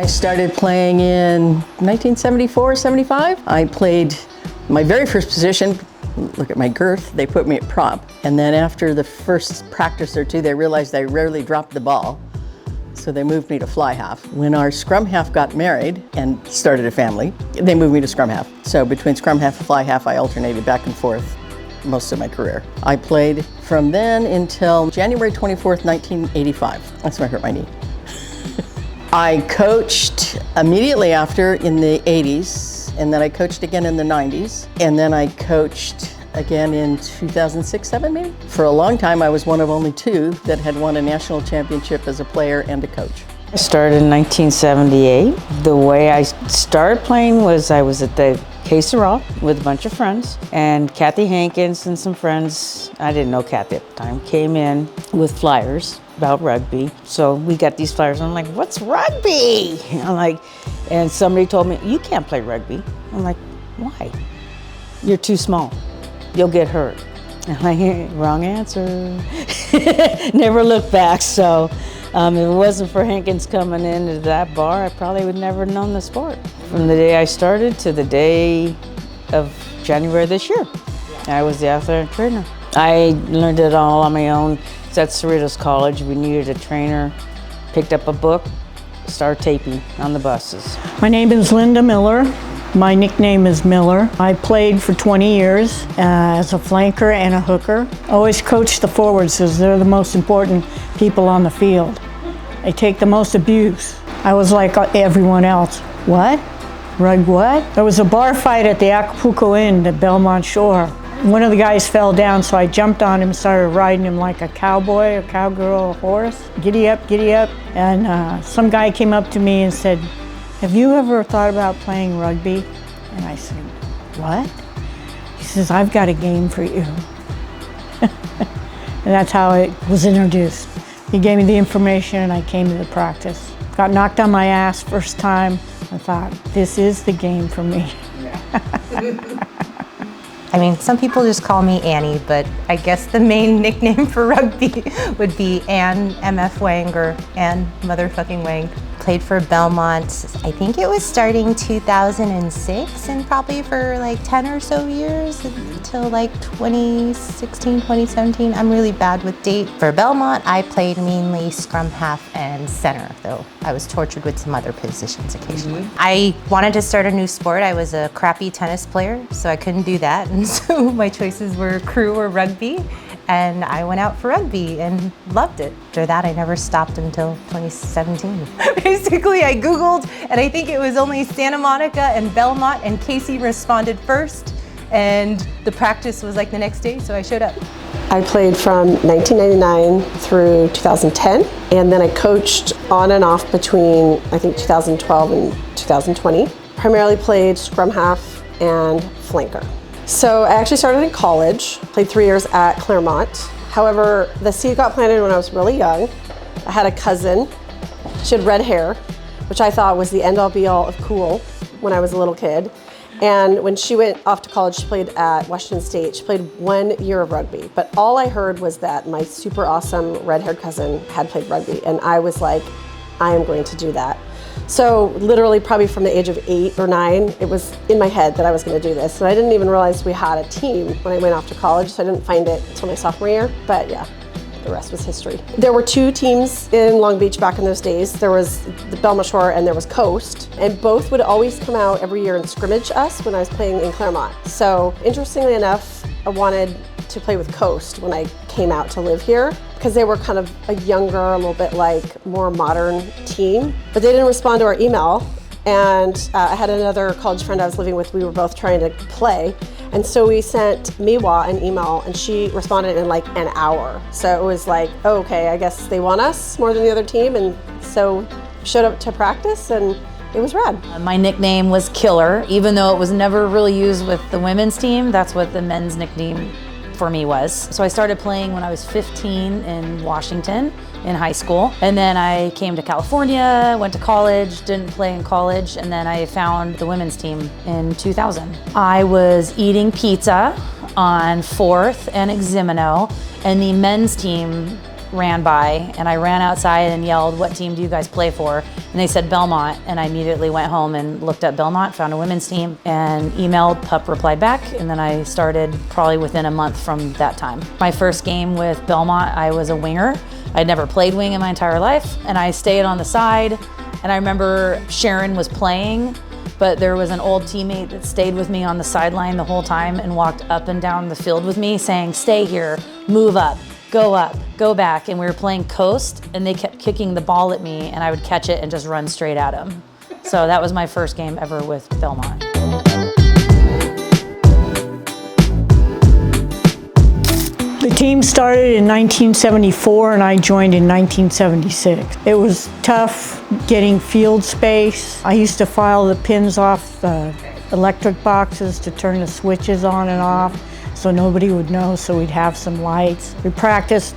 started playing in 1974, 75. I played my very first position. Look at my girth, they put me at prop. And then after the first practice or two, they realized I rarely dropped the ball. So they moved me to fly half. When our scrum half got married and started a family, they moved me to scrum half. So between scrum half and fly half, I alternated back and forth most of my career. I played from then until January 24th, 1985. That's when I hurt my knee. I coached immediately after in the 80s, and then I coached again in the 90s, and then I coached again in 2006-7 maybe. For a long time, I was one of only two that had won a national championship as a player and a coach. I started in 1978. The way I started playing was I was at the Kasey Eriksen with a bunch of friends, and Kathy Hankins and some friends, I didn't know Kathy at the time, came in with flyers about rugby. So we got these flyers, and I'm like, what's rugby? And somebody told me, you can't play rugby. I'm like, why? You're too small. You'll get hurt. I'm like, wrong answer. Never looked back. So if it wasn't for Hankins coming into that bar, I probably would never have known the sport. From the day I started to the day of January this year, I was the athletic trainer. I learned it all on my own. It's at Cerritos College. We needed a trainer. Picked up a book, started taping on the buses. My name is Linda Miller. My nickname is Miller. I played for 20 years as a flanker and a hooker. I always coached the forwards because they're the most important people on the field. They take the most abuse. I was like everyone else. What? Rug what? There was a bar fight at the Acapulco Inn at Belmont Shore. One of the guys fell down, so I jumped on him and started riding him like a cowboy, a cowgirl, a horse. Giddy up, giddy up. And some guy came up to me and said, have you ever thought about playing rugby? And I said, what? He says, I've got a game for you. And that's how it was introduced. He gave me the information and I came to the practice. Got knocked on my ass first time. I thought, this is the game for me. I mean, some people just call me Annie, but I guess the main nickname for rugby would be Ann MF Wang or Ann motherfucking Wang. Played for Belmont, I think it was starting 2006 and probably for like 10 or so years until like 2016, 2017. I'm really bad with date. For Belmont, I played mainly scrum half and center, though I was tortured with some other positions occasionally. I wanted to start a new sport. I was a crappy tennis player, so I couldn't do that. And so my choices were crew or rugby. And I went out for rugby and loved it. After that, I never stopped until 2017. Basically, I Googled, and I think it was only Santa Monica and Belmont, and Kasey responded first, and the practice was like the next day, so I showed up. I played from 1999 through 2010, and then I coached on and off between, I think, 2012 and 2020. Primarily played scrum half and flanker. So I actually started in college, played 3 years at Claremont. However, the seed got planted when I was really young. I had a cousin, she had red hair, which I thought was the end all be all of cool when I was a little kid. And when she went off to college, she played at Washington State. She played 1 year of rugby, but all I heard was that my super awesome red-haired cousin had played rugby, and I was like, I am going to do that. So literally probably from the age of 8 or 9, it was in my head that I was going to do this. And I didn't even realize we had a team when I went off to college, so I didn't find it until my sophomore year. But yeah, the rest was history. There were 2 teams in Long Beach back in those days. There was the Belmont Shore and there was Coast. And both would always come out every year and scrimmage us when I was playing in Claremont. So interestingly enough, I wanted to play with Coast when I came out to live here, because they were kind of a younger, a little bit like more modern team, but they didn't respond to our email. And I had another college friend I was living with, we were both trying to play. And so we sent Miwa an email and she responded in like an hour. So it was like, oh, okay, I guess they want us more than the other team. And so showed up to practice and it was rad. My nickname was Killer, even though it was never really used with the women's team. That's what the men's nickname for me was. So I started playing when I was 15 in Washington in high school. And then I came to California, went to college, didn't play in college, and then I found the women's team in 2000. I was eating pizza on 4th and Eximino, and the men's team ran by, and I ran outside and yelled, "What team do you guys play for?" And they said Belmont, and I immediately went home and looked up Belmont, found a women's team, and emailed. Pup replied back, and then I started probably within a month from that time. My first game with Belmont, I was a winger. I'd never played wing in my entire life, and I stayed on the side, and I remember Sharon was playing, but there was an old teammate that stayed with me on the sideline the whole time and walked up and down the field with me saying, "Stay here, move up, go back." And we were playing coast, and they kept kicking the ball at me, and I would catch it and just run straight at them. So that was my first game ever with Belmont. The team started in 1974 and I joined in 1976. It was tough getting field space. I used to file the pins off the electric boxes to turn the switches on and off so nobody would know, so we'd have some lights. We practiced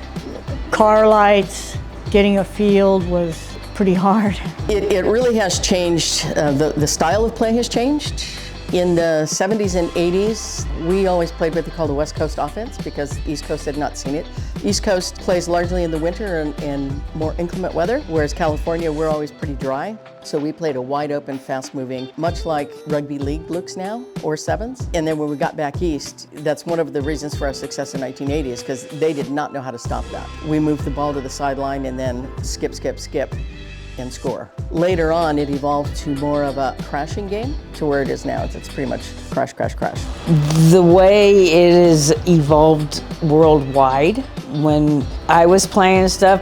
car lights. Getting a field was pretty hard. It really has changed. The style of play has changed. In the 70s and 80s, we always played what they call the West Coast offense because the East Coast had not seen it. East Coast plays largely in the winter and more inclement weather, whereas California, we're always pretty dry. So we played a wide open, fast moving, much like rugby league looks now, or sevens. And then when we got back east, that's one of the reasons for our success in 1980 is because they did not know how to stop that. We moved the ball to the sideline and then skip, and score. Later on, it evolved to more of a crashing game to where it is now. It's pretty much crash, crash, crash. The way it is evolved worldwide, when I was playing stuff,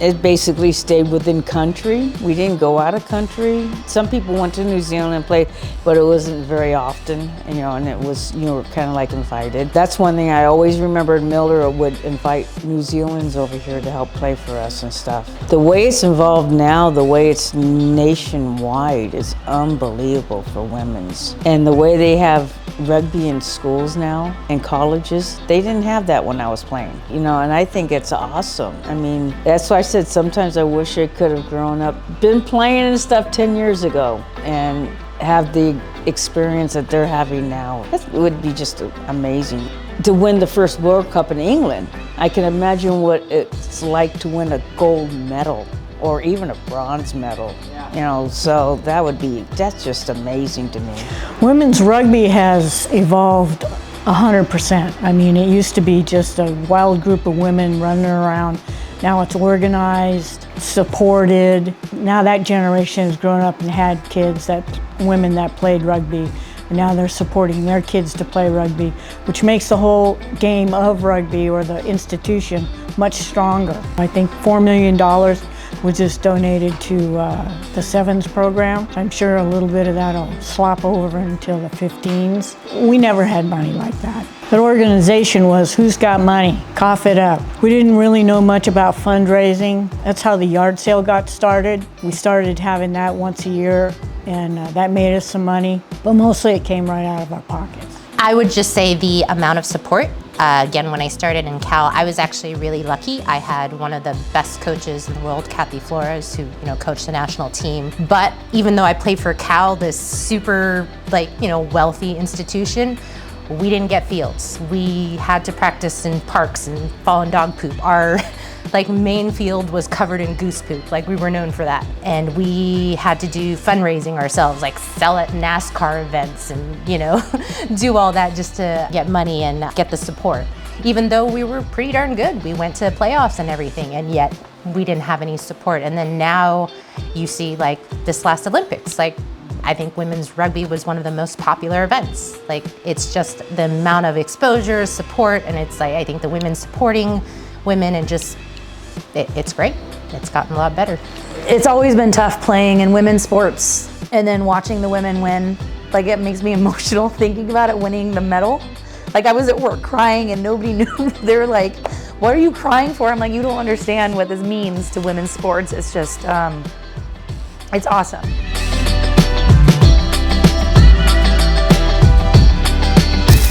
it basically stayed within country. We didn't go out of country. Some people went to New Zealand and played, but it wasn't very often, and it was, kind of like invited. That's one thing I always remembered. Miller would invite New Zealanders over here to help play for us and stuff. The way it's involved now, the way it's nationwide is unbelievable for women's. And the way they have rugby in schools now and colleges, they didn't have that when I was playing, and I think it's awesome. I mean, that's why I said sometimes I wish I could have grown up, been playing and stuff 10 years ago and have the experience that they're having now. That would be just amazing. To win the first World Cup in England, I can imagine what it's like to win a gold medal or even a bronze medal. So that's just amazing to me. Women's rugby has evolved 100%. I mean, it used to be just a wild group of women running around. Now it's organized, supported. Now that generation has grown up and had kids, women that played rugby, and now they're supporting their kids to play rugby, which makes the whole game of rugby or the institution much stronger. I think $4 million was just donated to the Sevens program. I'm sure a little bit of that will slop over until the 15s. We never had money like that. The organization was, who's got money? Cough it up. We didn't really know much about fundraising. That's how the yard sale got started. We started having that once a year, and that made us some money, but mostly it came right out of our pockets. I would just say the amount of support. Again, when I started in Cal, I was actually really lucky. I had one of the best coaches in the world, Kathy Flores, who coached the national team. But even though I played for Cal, this super wealthy institution, we didn't get fields. We had to practice in parks and fallen dog poop. Our main field was covered in goose poop. We were known for that. And we had to do fundraising ourselves, sell at NASCAR events and, do all that just to get money and get the support. Even though we were pretty darn good. We went to playoffs and everything, and yet we didn't have any support. And then now you see this last Olympics, I think women's rugby was one of the most popular events. It's just the amount of exposure, support, and it's I think the women supporting women and just, it's great. It's gotten a lot better. It's always been tough playing in women's sports and then watching the women win. It makes me emotional thinking about it, winning the medal. I was at work crying and nobody knew. They were like, "What are you crying for?" I'm like, "You don't understand what this means to women's sports." It's just, it's awesome.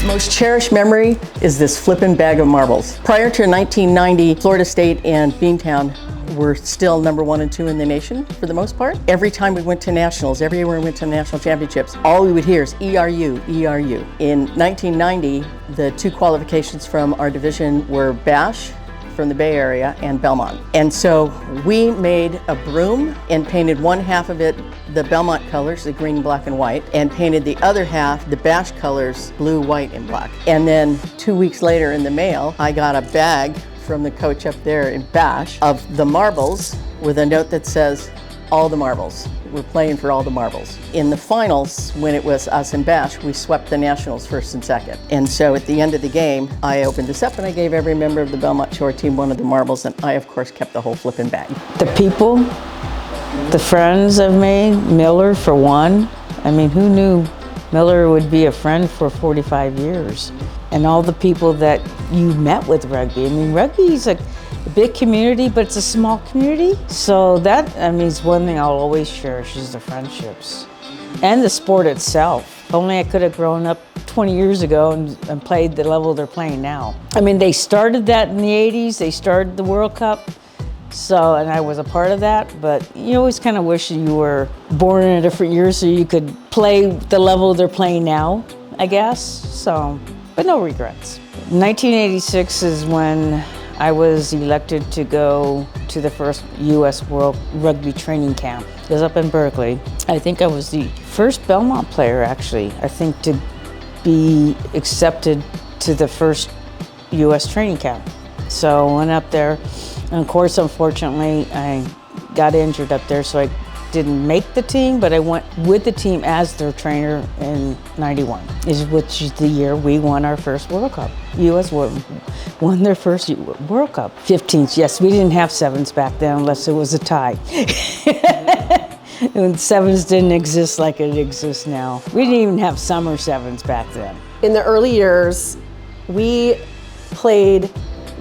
Most cherished memory is this flippin' bag of marbles. Prior to 1990, Florida State and Beantown were still number 1 and 2 in the nation for the most part. Every time we went to nationals, everywhere we went to national championships, all we would hear is ERU, ERU. In 1990, the 2 qualifications from our division were Bash from the Bay Area and Belmont. And so we made a broom and painted one half of it the Belmont colors, the green, black, and white, and painted the other half the Bash colors, blue, white, and black. And then 2 weeks later in the mail, I got a bag from the coach up there in Bash of the marbles with a note that says, all the marbles. We're playing for all the marbles. In the finals, when it was us and Bash, we swept the Nationals first and second. And so at the end of the game, I opened this up and I gave every member of the Belmont Shore team one of the marbles, and I, of course, kept the whole flipping bag. The people, the friends I've made, Miller for one. I mean, who knew Miller would be a friend for 45 years? And all the people that you met with rugby. I mean, rugby is a big community, but it's a small community. So that, I mean, is one thing I'll always cherish is the friendships. And the sport itself. If only I could have grown up 20 years ago and played the level they're playing now. I mean, they started that in the 80s. They started the World Cup. So, and I was a part of that, but you always kind of wish you were born in a different year so you could play the level they're playing now, I guess. So, but no regrets. 1986 is when I was elected to go to the first U.S. World Rugby Training Camp. It was up in Berkeley. I think I was the first Belmont player, actually, I think, to be accepted to the first U.S. training camp. So I went up there, and of course, unfortunately, I got injured up there, so I didn't make the team, but I went with the team as their trainer in '91, which is the year we won our first World Cup. U.S. won their first World Cup. 15s, yes, we didn't have sevens back then unless it was a tie. And sevens didn't exist like it exists now. We didn't even have summer sevens back then. In the early years, we played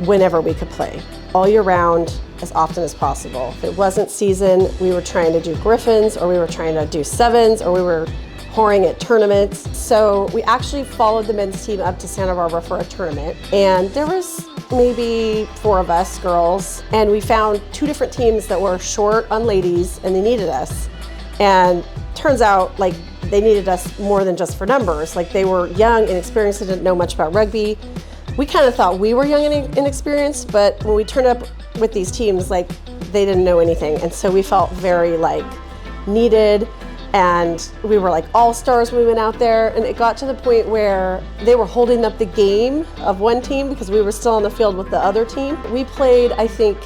whenever we could play, all year round, as often as possible. If it wasn't season, we were trying to do Griffins, or we were trying to do sevens, or we were whoring at tournaments. So we actually followed the men's team up to Santa Barbara for a tournament, and there was maybe 4 of us girls, and we found 2 different teams that were short on ladies, and they needed us. And turns out, like, they needed us more than just for numbers. Like, they were young, inexperienced, and didn't know much about rugby. We kind of thought we were young and inexperienced, but when we turned up with these teams, like, they didn't know anything. And so we felt very, like, needed, and we were like all-stars when we went out there. And it got to the point where they were holding up the game of one team because we were still on the field with the other team. We played, I think,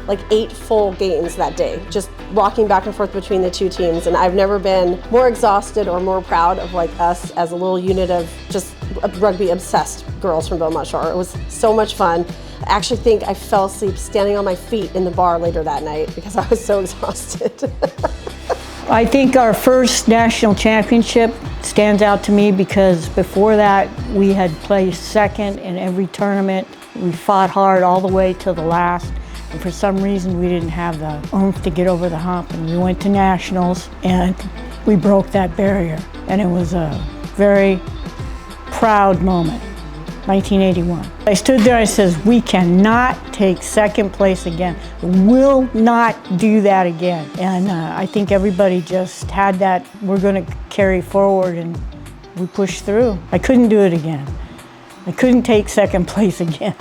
like 8 full games that day, just rocking back and forth between the 2 teams. And I've never been more exhausted or more proud of, like, us as a little unit of just rugby obsessed girls from Belmont Shore. It was so much fun. I actually think I fell asleep standing on my feet in the bar later that night because I was so exhausted. I think our first national championship stands out to me because before that we had placed second in every tournament. We fought hard all the way to the last, and for some reason we didn't have the oomph to get over the hump, and we went to nationals and we broke that barrier, and it was a very proud moment. 1981. I stood there, I says, we cannot take second place again. Will not do that again. And I think everybody just had that, we're gonna carry forward, and we pushed through. I couldn't do it again. I couldn't take second place again.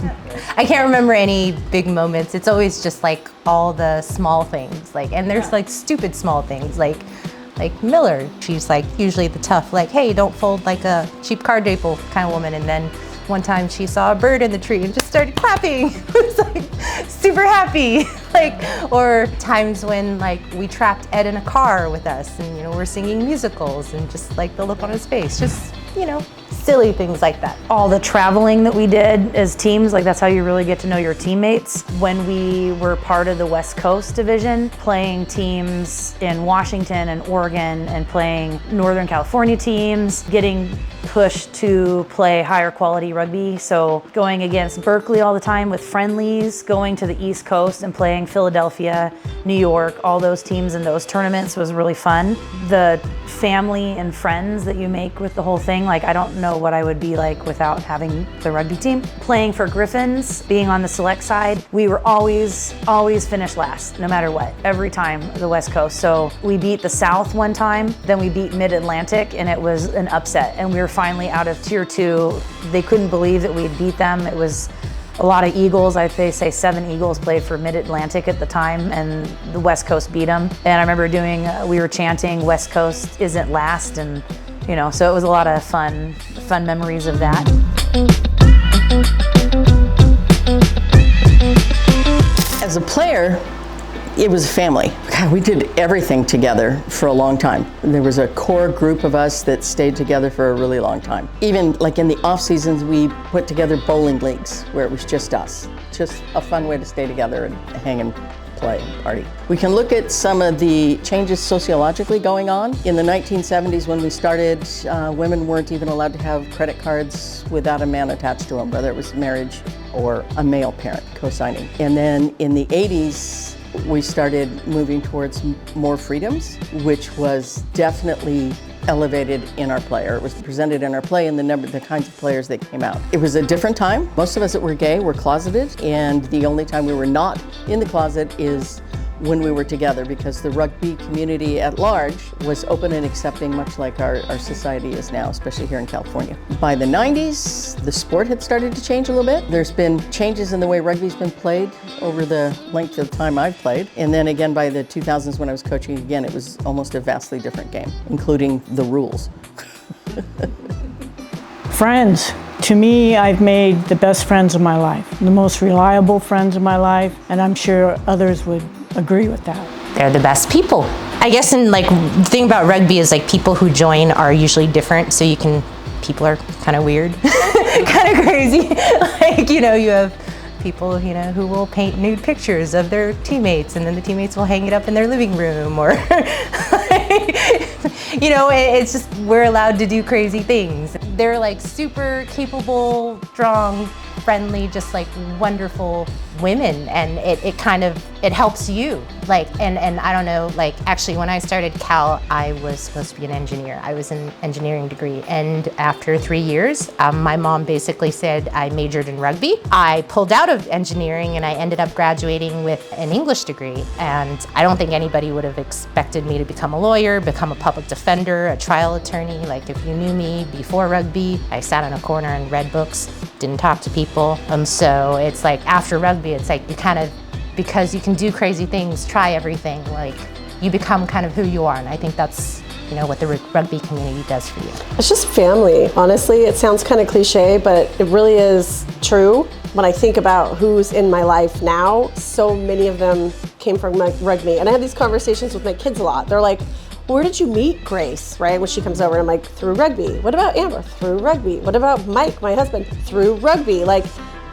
I can't remember any big moments. It's always just like all the small things, like, and there's like stupid small things, like Miller. She's like usually the tough, like, hey, don't fold like a cheap card table kind of woman. And then one time she saw a bird in the tree and just started clapping. It was like super happy. Like, or times when like we trapped Ed in a car with us and, you know, we're singing musicals, and just like the look on his face, just, you know, silly things like that. All the traveling that we did as teams, like that's how you really get to know your teammates. When we were part of the West Coast division, playing teams in Washington and Oregon and playing Northern California teams, getting pushed to play higher quality rugby. So going against Berkeley all the time with friendlies, going to the East Coast and playing Philadelphia, New York, all those teams in those tournaments was really fun. The family and friends that you make with the whole thing, like I don't know what I would be like without having the rugby team. Playing for Griffins, being on the select side, we were always finish last, no matter what, every time the West Coast. So we beat the South one time, then we beat Mid-Atlantic, and it was an upset. And we were finally out of Tier 2. They couldn't believe that we had beat them. It was a lot of Eagles. They say 7 Eagles played for Mid-Atlantic at the time, and the West Coast beat them. And I remember we were chanting West Coast isn't last, and so it was a lot of fun memories of that. As a player, it was a family. God, we did everything together for a long time. There was a core group of us that stayed together for a really long time. Even like in the off seasons, we put together bowling leagues where it was just us. Just a fun way to stay together and hang and play and party. We can look at some of the changes sociologically going on. In the 1970s when we started, women weren't even allowed to have credit cards without a man attached to them, whether it was marriage or a male parent co-signing. And then in the 80s, we started moving towards more freedoms, which was definitely elevated in our play, or it was presented in our play and the kinds of players that came out. It was a different time. Most of us that were gay were closeted, and the only time we were not in the closet is when we were together, because the rugby community at large was open and accepting, much like our society is now, especially here in California. By the 90s, the sport had started to change a little bit. There's been changes in the way rugby's been played over the length of time I've played. And then again, by the 2000s when I was coaching again, it was almost a vastly different game, including the rules. Friends. To me, I've made the best friends of my life, the most reliable friends of my life, and I'm sure others would agree with that. They're the best people. I guess, and like the thing about rugby is like people who join are usually different, so people are kind of weird, kind of crazy. Like, you have people, who will paint nude pictures of their teammates, and then the teammates will hang it up in their living room, or it's just, we're allowed to do crazy things. They're like super capable, strong, friendly, just like wonderful women, and it helps you. Like, and I don't know, like actually when I started Cal, I was supposed to be an engineer. I was an engineering degree, and after 3 years, my mom basically said I majored in rugby. I pulled out of engineering and I ended up graduating with an English degree, and I don't think anybody would have expected me to become a lawyer, become a public defender, a trial attorney. Like, if you knew me before rugby, I sat in a corner and read books, didn't talk to people. So it's like after rugby, it's like you kind of, because you can do crazy things, try everything, like you become kind of who you are. And I think that's, what the rugby community does for you. It's just family, honestly. It sounds kind of cliche, but it really is true. When I think about who's in my life now, so many of them came from rugby. And I have these conversations with my kids a lot. They're like, where did you meet Grace, right? When she comes over, I'm like, through rugby. What about Amber? Through rugby. What about Mike, my husband? Through rugby. Like,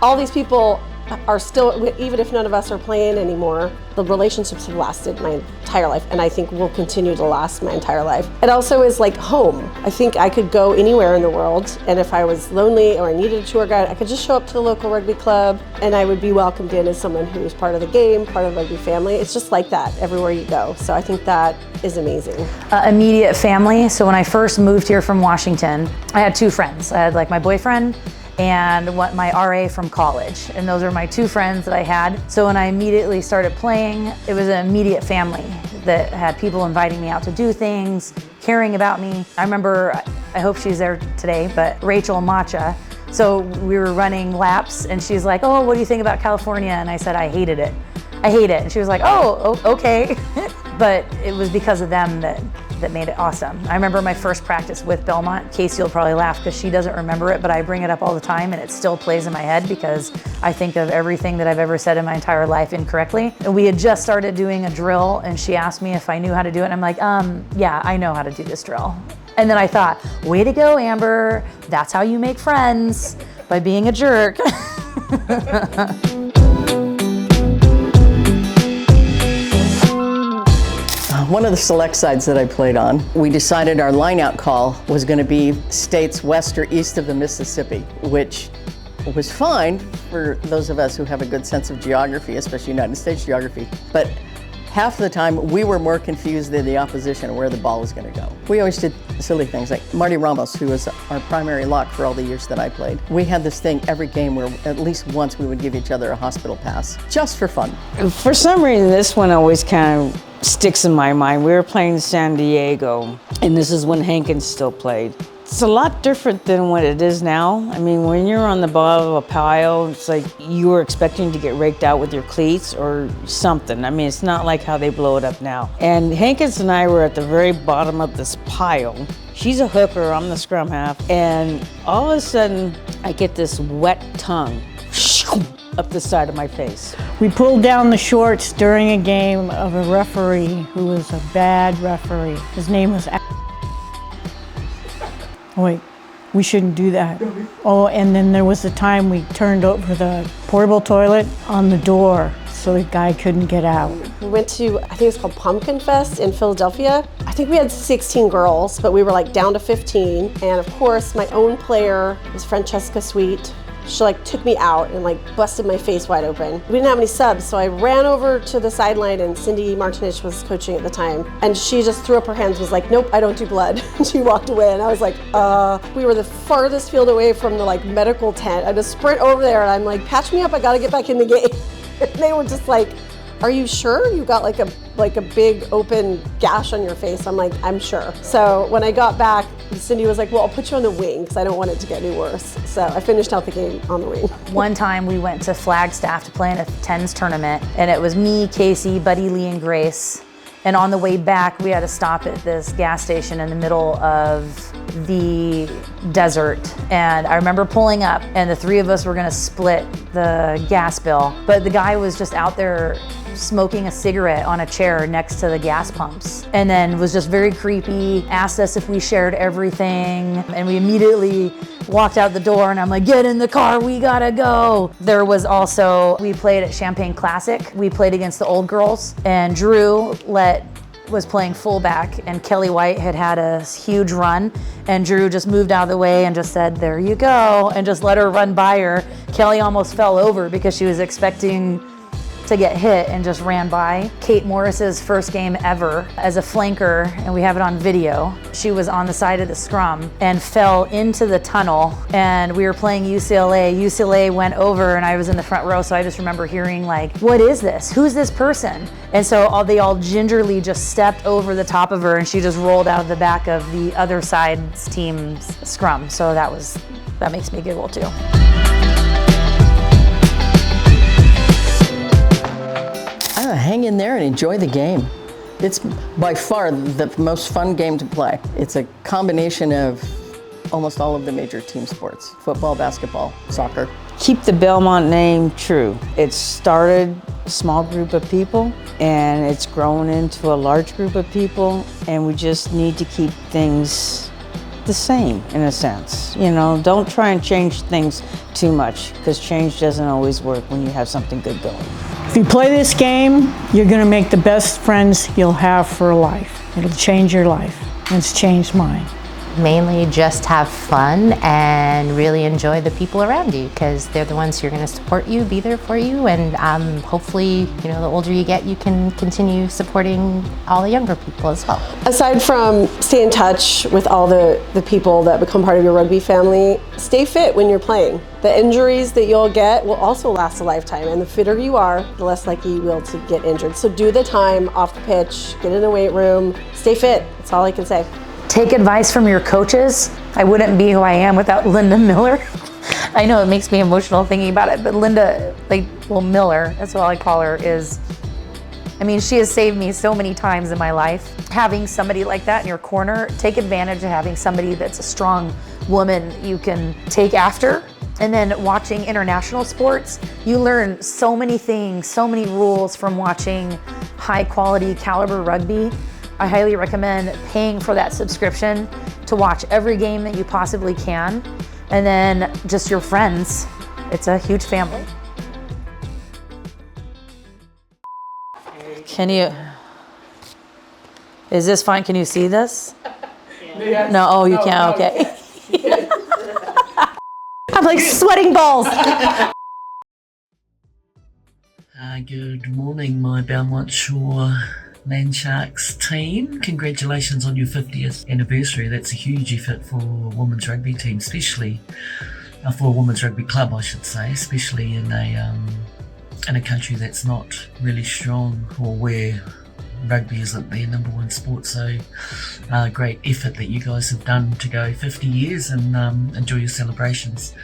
all these people are still, even if none of us are playing anymore, the relationships have lasted my entire life, and I think will continue to last my entire life. It also is like home. I think I could go anywhere in the world, and if I was lonely or I needed a tour guide, I could just show up to the local rugby club, and I would be welcomed in as someone who is part of the game, part of the rugby family. It's just like that everywhere you go. So I think that is amazing. Immediate family. So when I first moved here from Washington, I had 2 friends. I had like my boyfriend and my RA from college. And those are my 2 friends that I had. So when I immediately started playing, it was an immediate family that had people inviting me out to do things, caring about me. I remember, I hope she's there today, but Rachel Macha. So we were running laps and she's like, oh, what do you think about California? And I said, I hated it. I hate it. And she was like, oh, okay. But it was because of them that made it awesome. I remember my first practice with Belmont. Kasey will probably laugh because she doesn't remember it, but I bring it up all the time and it still plays in my head because I think of everything that I've ever said in my entire life incorrectly. And we had just started doing a drill and she asked me if I knew how to do it. And I'm like, yeah, I know how to do this drill. And then I thought, way to go, Amber. That's how you make friends, by being a jerk. One of the select sides that I played on, we decided our line-out call was going to be states west or east of the Mississippi, which was fine for those of us who have a good sense of geography, especially United States geography. But half the time, we were more confused than the opposition where the ball was going to go. We always did silly things, like Marty Ramos, who was our primary lock for all the years that I played. We had this thing every game where at least once we would give each other a hospital pass, just for fun. For some reason, this one always kind of sticks in my mind. We were playing San Diego, and this is when Hankins still played. It's a lot different than what it is now. I mean, when you're on the bottom of a pile, it's like you were expecting to get raked out with your cleats or something. I mean, it's not like how they blow it up now. And Hankins and I were at the very bottom of this pile. She's a hooker, I'm the scrum half, and all of a sudden, I get this wet tongue up the side of my face. We pulled down the shorts during a game of a referee who was a bad referee. His name was Wait, we shouldn't do that. Oh, and then there was a time we turned over the portable toilet on the door so the guy couldn't get out. We went to, I think it's called Pumpkin Fest in Philadelphia. I think we had 16 girls, but we were like down to 15. And of course, my own player was Francesca Sweet. She like took me out and like busted my face wide open. We didn't have any subs, so I ran over to the sideline and Cyndi Martinich was coaching at the time. And she just threw up her hands, was like, nope, I don't do blood. She walked away and I was like, we were the farthest field away from the like medical tent. I just sprint over there and I'm like, patch me up, I gotta get back in the game. And they were just like, are you sure you got like a big open gash on your face? I'm like, I'm sure. So when I got back, Cyndi was like, well, I'll put you on the wing because I don't want it to get any worse. So I finished out the game on the wing. One time we went to Flagstaff to play in a tens tournament, and it was me, Kasey, Buddy, Lee, and Grace. And on the way back, we had to stop at this gas station in the middle of the desert. And I remember pulling up and the three of us were gonna split the gas bill. But the guy was just out there smoking a cigarette on a chair next to the gas pumps. And then was just very creepy, asked us if we shared everything. And we immediately walked out the door and I'm like, get in the car, we gotta go. There was also, we played at Champagne Classic. We played against the old girls and Drew was playing fullback and Kelly White had a huge run and Drew just moved out of the way and just said, there you go, and just let her run by her. Kelly almost fell over because she was expecting to get hit and just ran by. Kate Morris's first game ever as a flanker, and we have it on video. She was on the side of the scrum and fell into the tunnel, and we were playing UCLA. UCLA went over and I was in the front row, so I just remember hearing like, what is this? Who's this person? And so they all gingerly just stepped over the top of her and she just rolled out of the back of the other side's team's scrum. So that makes me giggle too. Hang in there and enjoy the game. It's by far the most fun game to play. It's a combination of almost all of the major team sports: football, basketball, soccer. Keep the Belmont name true. It started a small group of people and it's grown into a large group of people, and we just need to keep things the same in a sense. You know, don't try and change things too much because change doesn't always work when you have something good going. If you play this game, you're gonna make the best friends you'll have for life. It'll change your life, and it's changed mine. Mainly just have fun and really enjoy the people around you because they're the ones who are going to support you, be there for you, and hopefully, you know, the older you get, you can continue supporting all the younger people as well. Aside from stay in touch with all the people that become part of your rugby family, stay fit when you're playing. The injuries that you'll get will also last a lifetime, and the fitter you are, the less likely you will to get injured. So do the time off the pitch, get in the weight room, stay fit. That's all I can say. Take advice from your coaches. I wouldn't be who I am without Linda Miller. I know it makes me emotional thinking about it, but Linda, Miller, that's what I call her, she has saved me so many times in my life. Having somebody like that in your corner, take advantage of having somebody that's a strong woman you can take after. And then watching international sports, you learn so many things, so many rules from watching high quality caliber rugby. I highly recommend paying for that subscription to watch every game that you possibly can. And then just your friends. It's a huge family. Is this fine? Can you see this? Yes. No, oh, you can't, okay. I'm like sweating balls. Good morning, my Belmont Shore Land Sharks team. Congratulations on your 50th anniversary. That's a huge effort for a women's rugby team, especially for a women's rugby club, I should say, especially in a country that's not really strong, or where rugby isn't their number one sport. So great effort that you guys have done to go 50 years, and enjoy your celebrations.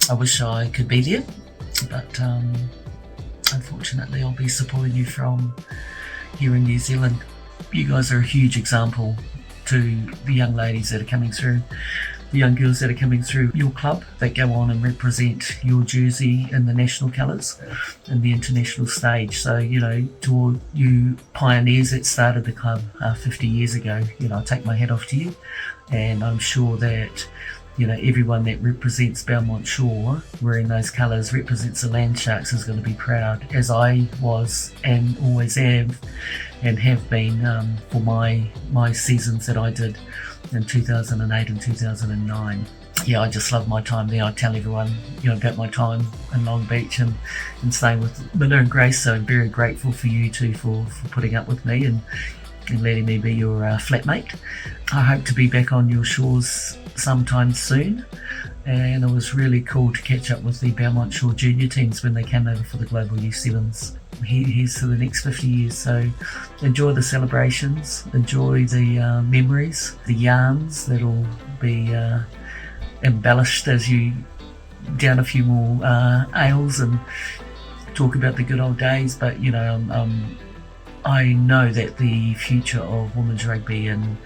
I wish I could be there, but unfortunately I'll be supporting you from here in New Zealand. You guys are a huge example to the young ladies that are coming through, the young girls that are coming through your club, that go on and represent your jersey in the national colours and the international stage. So, you know, to all you pioneers that started the club 50 years ago, you know, I take my hat off to you, and I'm sure that, you know, everyone that represents Belmont Shore wearing those colours, represents the Land Sharks, is going to be proud, as I was and always am and have been for my seasons that I did in 2008 and 2009. Yeah, I just love my time there. I tell everyone, you know, about my time in Long Beach and staying with Miller and Grace, so I'm very grateful for you two for putting up with me and letting me be your flatmate. I hope to be back on your shores sometime soon, and it was really cool to catch up with the Belmont Shore junior teams when they came over for the Global U7s. Here's to the next 50 years, so enjoy the celebrations, enjoy the memories, the yarns that'll be embellished as you down a few more ales and talk about the good old days. But you know, I know that the future of women's rugby in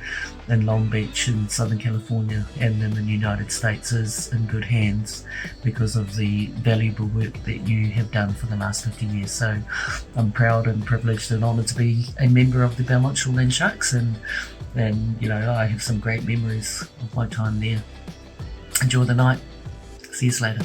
Long Beach in Southern California and in the United States is in good hands because of the valuable work that you have done for the last 50 years. So I'm proud and privileged and honoured to be a member of the Belmont Shore Land Sharks, and you know, I have some great memories of my time there. Enjoy the night. See you later.